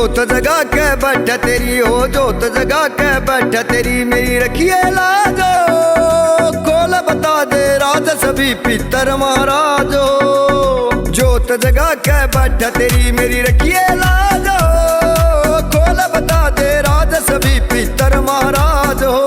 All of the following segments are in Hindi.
जोत जगा के बैठ तेरी हो, जोत जगा के बैठ तेरी मेरी रखिए लाजो। खोल बता दे राज सभी पितर महाराजो। जोत जगा के बैठ तेरी मेरी रखिए लाजो। खोल बता दे राज सभी पितर महाराज हो।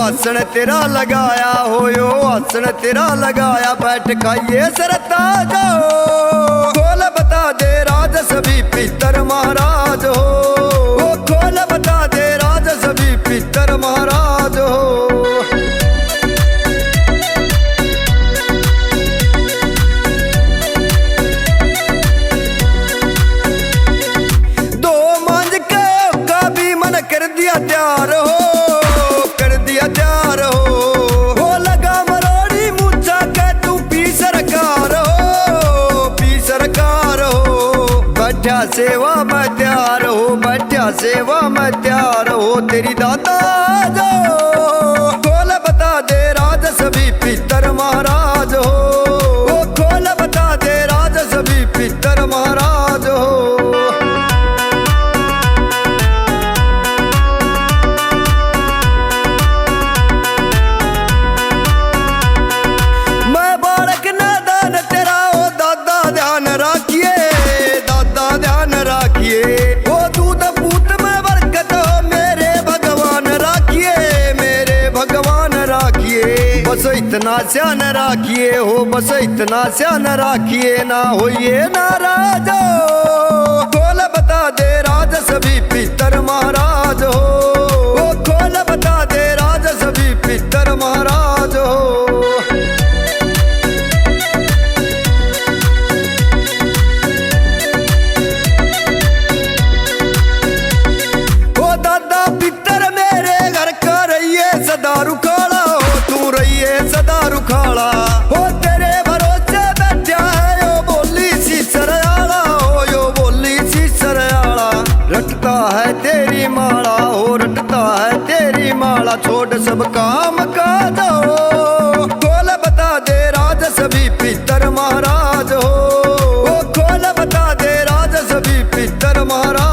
आसन तेरा लगाया हो यो, आसन तेरा लगाया बैठ खाइए सरता जो। खोल बता दे राज सभी पितर महाराज हो। खोल बता दे राज सभी पितर महाराज हो। दो मांझ का भी मन कर दिया तैयार हो, कर दिया तैयार हो। हो लगा मरोड़ी मुझा के तू पी सरकार हो, पी सरकार हो। बैठा सेवा में तैयार हो, बैठा सेवा में तैयार हो तेरी दादा जो। खोल बता दे राज सभी पितर महाराज हो। खोल बता दे राज सभी पितर महाराज हो। ओ दूध पूत में बरकत हो मेरे भगवान राखिए, मेरे भगवान राखिए। बस इतना स्यान राखिए हो, बस इतना स्यान राखिए ना होइए नाराज हो। खोल बता दे राज सभी पितर महाराज हो। खोल बता दे राज सभी पितर महाराज हो। सदा रुखाड़ा हो तू रहिए सदा रुखाड़ा हो। तेरे भरोसे बैठा है यो बोली सी सरयाला हो, यो बोली सी सरयाला। रटता है तेरी माला हो, रटता है तेरी माला। छोड़ सब काम काज हो। खोल बता दे राज सभी पितर महाराज हो। खोल बता दे राज सभी पितर महाराज।